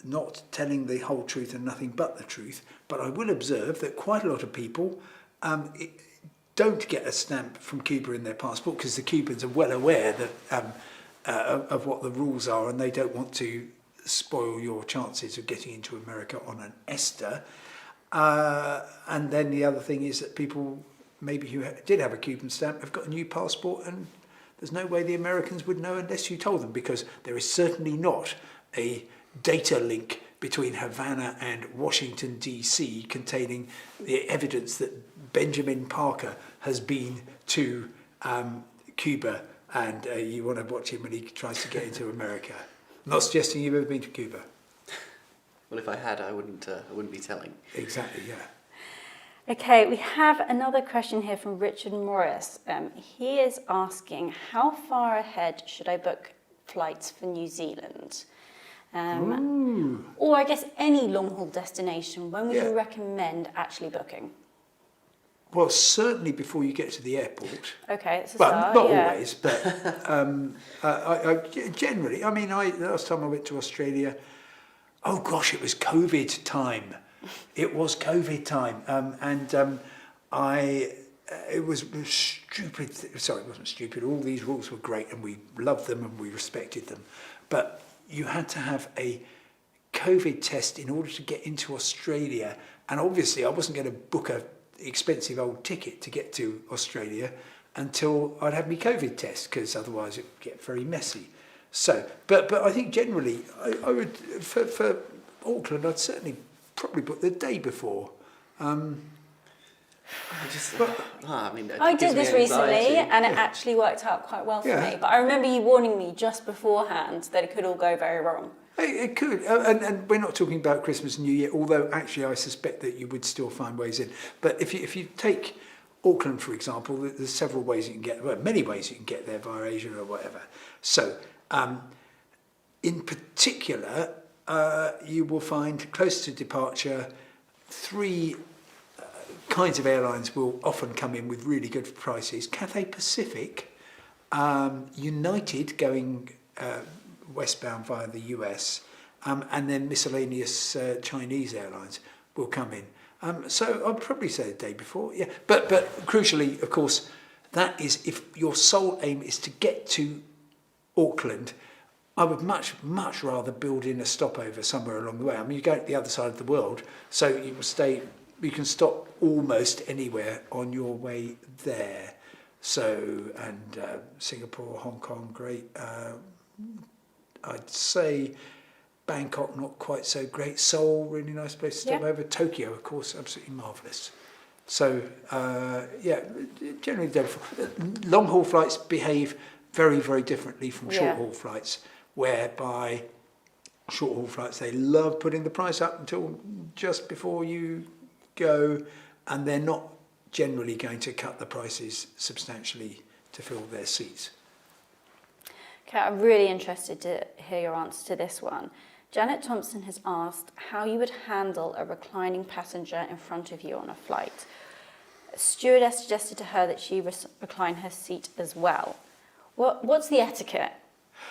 not telling the whole truth and nothing but the truth, but I will observe that quite a lot of people don't get a stamp from Cuba in their passport because the Cubans are well aware that of what the rules are, and they don't want to spoil your chances of getting into America on an ESTA. And then the other thing is that people maybe who did have a Cuban stamp have got a new passport, and there's no way the Americans would know unless you told them, because there is certainly not a data link between Havana and Washington, D.C. containing the evidence that Benjamin Parker has been to Cuba, and you want to watch him when he tries to get into America. I'm not suggesting you've ever been to Cuba. Well, if I had, I wouldn't be telling. Exactly, yeah. Okay, we have another question here from Richard Morris. He is asking, how far ahead should I book flights for New Zealand? Or I guess any long-haul destination, when would you recommend actually booking? Well, certainly before you get to the airport. Okay, that's a well, start. not always, but I generally, last time I went to Australia, oh gosh, it was COVID time. It was COVID time, it was stupid. Sorry, it wasn't stupid. All these rules were great, and we loved them and we respected them. But you had to have a COVID test in order to get into Australia. And obviously, I wasn't going to book a expensive old ticket to get to Australia until I'd had my COVID test, because otherwise it would get very messy. So, but I think generally, I would for Auckland, I'd certainly probably book the day before. I did this recently, and it actually worked out quite well for me. But I remember you warning me just beforehand that it could all go very wrong. It could, and we're not talking about Christmas and New Year, although actually I suspect that you would still find ways in. But if you take Auckland, for example, there's several ways you can get, well, many ways you can get there via Asia or whatever. So, in particular, you will find close to departure, three kinds of airlines will often come in with really good prices. Cathay Pacific, United going westbound via the US, and then miscellaneous Chinese airlines will come in. So I'd probably say the day before, yeah. But crucially, of course, that is if your sole aim is to get to Auckland. I would much rather build in a stopover somewhere along the way. I mean, you go to the other side of the world, so you can stop almost anywhere on your way there. So, and Singapore, Hong Kong, great. I'd say Bangkok, not quite so great. Seoul, really nice place to stop over. Tokyo, of course, absolutely marvellous. So, generally, long haul flights behave very, very differently from short haul flights, whereby short haul flights, they love putting the price up until just before you go, and they're not generally going to cut the prices substantially to fill their seats. Okay, I'm really interested to hear your answer to this one. Janet Thompson has asked how you would handle a reclining passenger in front of you on a flight. A stewardess suggested to her that she recline her seat as well. What's the etiquette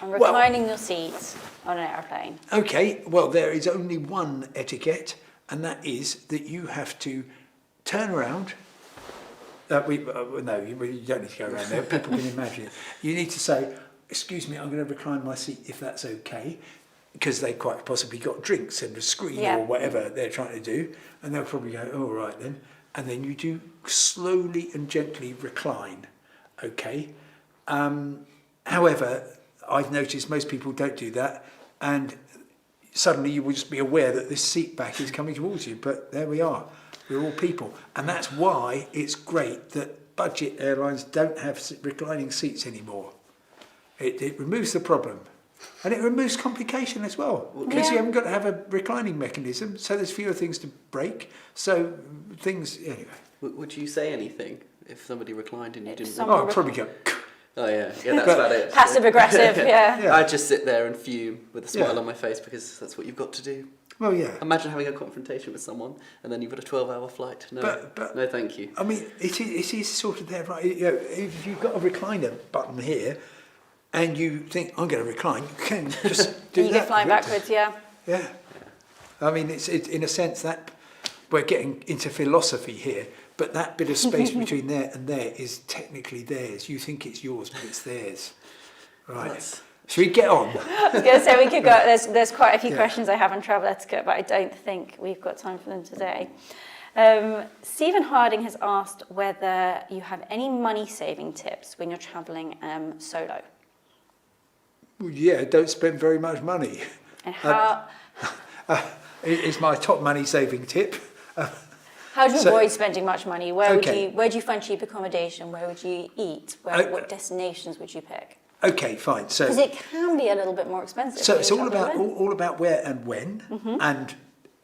on reclining your seat on an airplane? Okay, well, there is only one etiquette, and that is that you have to turn around. No, you don't need to go around there. People can imagine. You need to say, "Excuse me, I'm going to recline my seat if that's okay," because they quite possibly got drinks and a screen or whatever they're trying to do, and they'll probably go, "All right then," and then you do slowly and gently recline. Okay. However, I've noticed most people don't do that, and suddenly you will just be aware that this seat back is coming towards you. But there we are. We're all people, and that's why it's great that budget airlines don't have reclining seats anymore. It removes the problem, and it removes complication as well, because you haven't got to have a reclining mechanism, so there's fewer things to break. So things anyway. Would you say anything if somebody reclined and you didn't? I'd probably go. Oh yeah, that's about it. Passive aggressive, yeah. I'd just sit there and fume with a smile on my face because that's what you've got to do. Well, yeah. Imagine having a confrontation with someone and then you've got a 12-hour flight. No, no, thank you. I mean, it is sort of there, right? You know, if you've got a recliner button here, and you think I'm going to recline, you can just do that. You get flying backwards, yeah. Yeah. I mean, it's in a sense that we're getting into philosophy here, but that bit of space between there and there is technically theirs. You think it's yours, but it's theirs. Right. Should we get on? I was going to say we could go. There's quite a few questions I have on travel etiquette, but I don't think we've got time for them today. Stephen Harding has asked whether you have any money-saving tips when you're travelling solo. Well, yeah, don't spend very much money. And how? It's my top money-saving tip. How do you avoid spending much money? Where do you find cheap accommodation? Where would you eat? What destinations would you pick? Okay, fine. So because it can be a little bit more expensive. So it's all about where and when, and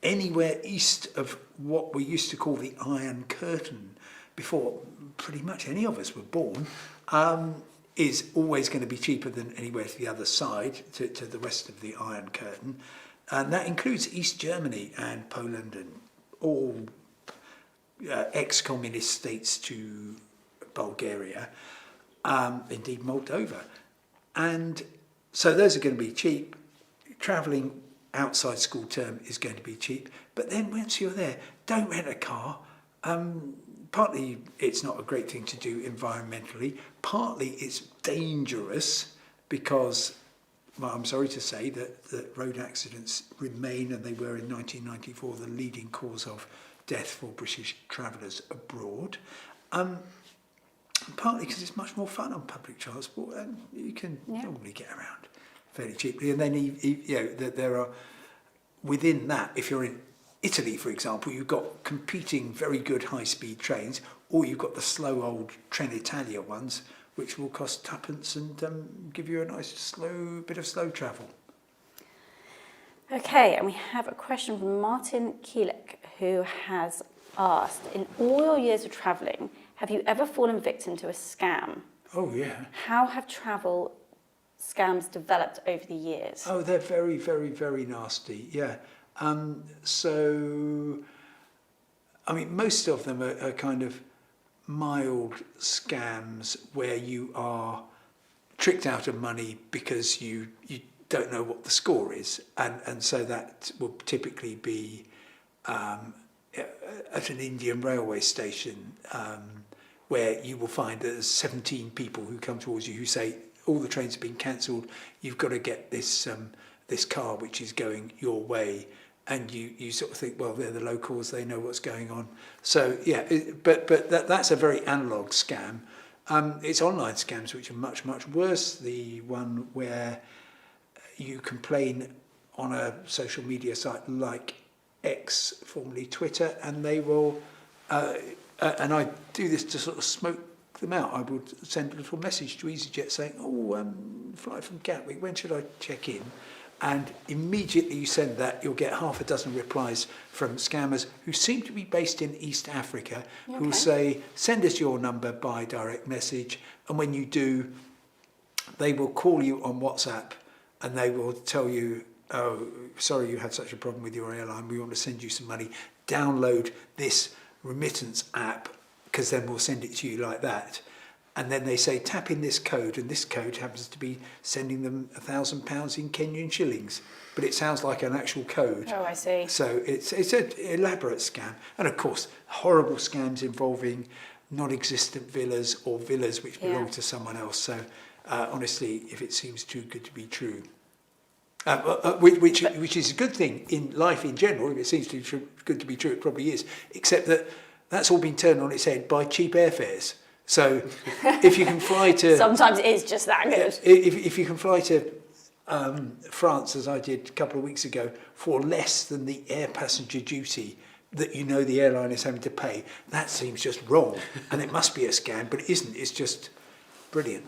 anywhere east of what we used to call the Iron Curtain before pretty much any of us were born, is always going to be cheaper than anywhere to the other side, to the west of the Iron Curtain, and that includes East Germany and Poland and all ex-communist states to Bulgaria, indeed Moldova. And so those are going to be cheap. Travelling outside school term is going to be cheap. But then once you're there, don't rent a car. Partly it's not a great thing to do environmentally. Partly it's dangerous because, well, I'm sorry to say that road accidents remain, and they were in 1994, the leading cause of death for British travellers abroad. Partly because it's much more fun on public transport, and you can normally get around fairly cheaply. And then there are, within that, if you're in Italy, for example, you've got competing very good high-speed trains, or you've got the slow old Trenitalia ones, which will cost tuppence and give you a nice bit of slow travel. Okay, and we have a question from Martin Kielik, who has asked, in all your years of travelling, have you ever fallen victim to a scam? Oh, yeah. How have travel scams developed over the years? Oh, they're very, very, very nasty, yeah. So, I mean, most of them are kind of mild scams where you are tricked out of money because you don't know what the score is. And so that will typically be at an Indian railway station, where you will find that there's 17 people who come towards you who say, all the trains have been cancelled, you've got to get this car which is going your way. And you sort of think, well, they're the locals, they know what's going on. So, yeah, but that's a very analogue scam. It's online scams which are much, much worse. The one where you complain on a social media site like X, formerly Twitter, and they will, and I do this to sort of smoke them out. I would send a little message to EasyJet saying, flight from Gatwick, when should I check in? and immediately you send that, you'll get half a dozen replies from scammers who seem to be based in East Africa, who will say, send us your number by direct message, and when you do, they will call you on WhatsApp and they will tell you, oh, sorry you had such a problem with your airline, we want to send you some money, download this remittance app, because then we'll send it to you like that. And then they say, tap in this code, and this code happens to be sending them £1,000 in Kenyan shillings. But it sounds like an actual code. Oh, I see. So it's an elaborate scam. And of course, horrible scams involving non-existent villas or villas which belong to someone else. So honestly, if it seems too good to be true, which is a good thing in life in general, if it seems too good to be true, it probably is, except that that's all been turned on its head by cheap airfares. So if you can fly to... Sometimes it is just that good. If you can fly to France, as I did a couple of weeks ago, for less than the air passenger duty that you know the airline is having to pay, that seems just wrong. And it must be a scam, but it isn't. It's just brilliant.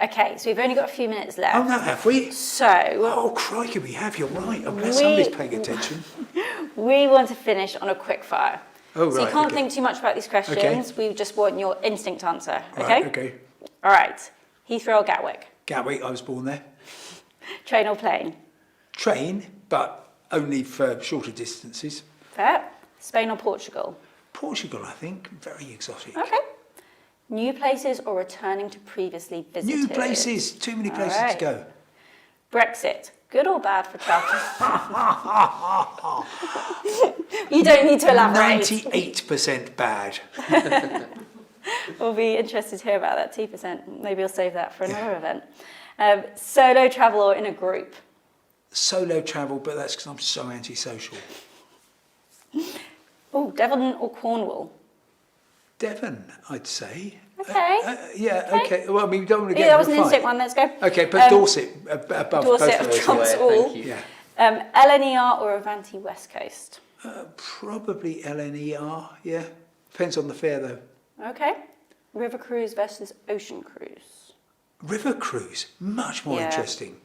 Okay, so we've only got a few minutes left. Oh, no, have we? So... Oh, crikey, we have. You're right. I'm glad somebody's paying attention. We want to finish on a quick fire. Oh, so right, you can't okay. think too much about these questions. Okay. We just want your instinct answer, okay? Right, okay. All right. Heathrow or Gatwick? Gatwick, I was born there. Train or plane? Train, but only for shorter distances. Fair. Spain or Portugal? Portugal, I think. Very exotic. Okay. New places or returning to previously visited? New places. Too many places right. to go. Brexit. Good or bad for travel? You don't need to elaborate. 98% bad. We'll be interested to hear about that 2%. Maybe we'll save that for another event. Solo travel or in a group? Solo travel, but that's because I'm so antisocial. Oh, Devon or Cornwall? Devon, I'd say. Okay. Yeah, okay. Well, I mean, we don't want to get Yeah, that was into an a fight. instant one. Let's go. Okay, but Dorset above Dorset both of those. trumps Yeah, all. thank you. Yeah. LNER or Avanti West Coast? Probably LNER, yeah. Depends on the fare, though. Okay. River cruise versus ocean cruise? River cruise, much more Yeah. interesting.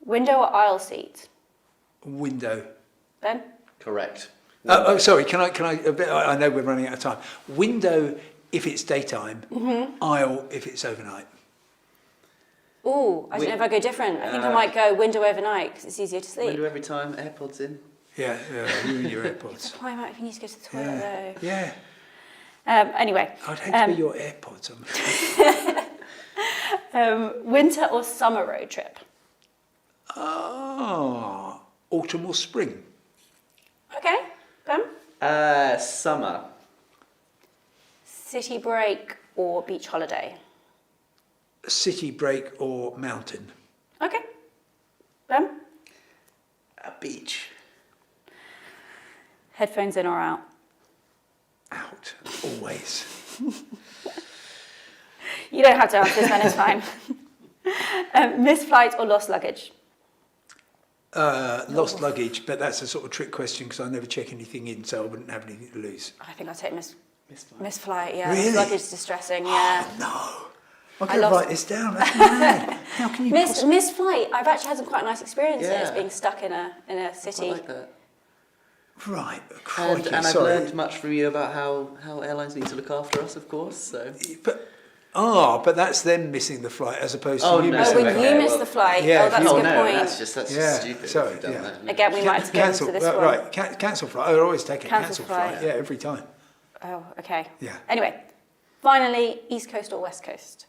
Window or aisle seat? Window. Ben? Correct. Oh, sorry. Can I know we're running out of time. Window if it's daytime. Aisle if it's overnight. Ooh, I don't know if I go different. I think I might go window overnight because it's easier to sleep. Window every time, AirPods in. Yeah, you and your AirPods. Why might if you need to go to the toilet Yeah. though? Anyway. I'd hate to be your AirPods. Winter or summer road trip? Autumn or spring? Okay. Ben? Summer. City break or beach holiday? City break or mountain? Okay. Ben? A beach. Headphones in or out? Out, always. You don't have to answer this one, it's fine. Missed flight or lost luggage? Lost luggage, but that's a sort of trick question because I never check anything in, so I wouldn't have anything to lose. I think I'll take missed Missed flight, yeah. Really? Missed luggage is distressing, yeah. No. I'm I going to lost- write this down. That's mad. How can you Missed flight. I've actually had some quite nice experiences Yeah. being stuck in a I city. like that. Right, crikey, And I've sorry. learned much from you about how airlines need to look after us, of course. So. But that's them missing the flight as opposed to Oh, you no. missing When the Okay, you flight. miss well- the flight, Yeah, oh, that's if a you- good no, point. that's just Yeah, stupid. sorry, if you've done yeah. that. Again, we might have to go Cancel, into this one. right, cancel flight. I always take a Cancel cancel flight. flight. Yeah, every time. Oh, okay. Yeah. Anyway, finally, East Coast or West Coast?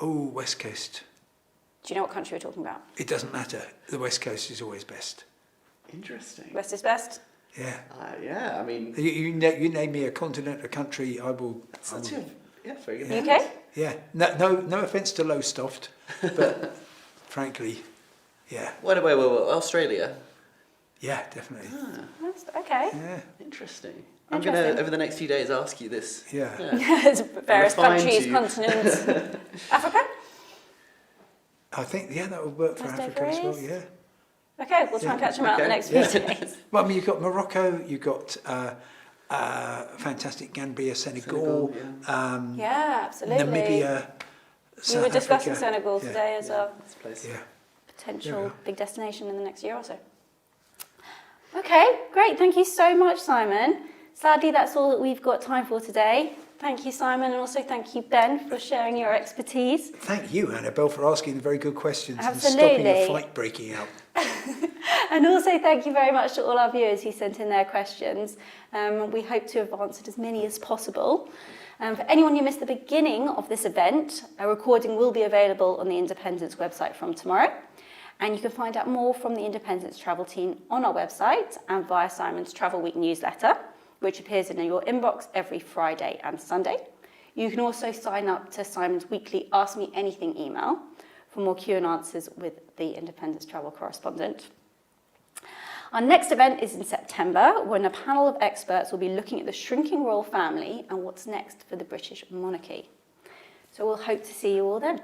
Oh, West Coast. Do you know what country we're talking about? It doesn't matter. The West Coast is always best. Interesting. West is best? Yeah. Yeah, I mean, You name me a continent, a country, I will. such a very good. UK? Yeah. No offence to Lowestoft, but frankly, yeah. Wait, Australia. Yeah, definitely. Okay. Yeah. Interesting. I'm going to, over the next few days, ask you this. Yeah. There's various refined countries, you. continents. Africa? I think, yeah, that would work for West Africa as well, Areas? yeah. Okay, we'll try and catch them out in the Okay. next few days. Well, I mean, you've got Morocco, you've got fantastic Gambia, Senegal, Yeah, absolutely. Namibia, We South were discussing Africa. Senegal Yeah. today as well. This place. Yeah. potential big destination in the next year or so. Okay, great. Thank you so much, Simon. Sadly, that's all that we've got time for today. Thank you, Simon, and also thank you, Ben, for sharing your expertise. Thank you, Annabel, for asking the very good questions Absolutely. and stopping a fight breaking out. And also thank you very much to all our viewers who sent in their questions. We hope to have answered as many as possible. For anyone who missed the beginning of this event, a recording will be available on the Independence website from tomorrow. And you can find out more from the Independence travel team on our website and via Simon's Travel Week newsletter, which appears in your inbox every Friday and Sunday. You can also sign up to Simon's weekly Ask Me Anything email for more Q and answers with the Independence travel correspondent. Our next event is in September, when a panel of experts will be looking at the shrinking royal family and what's next for the British monarchy. So we'll hope to see you all then.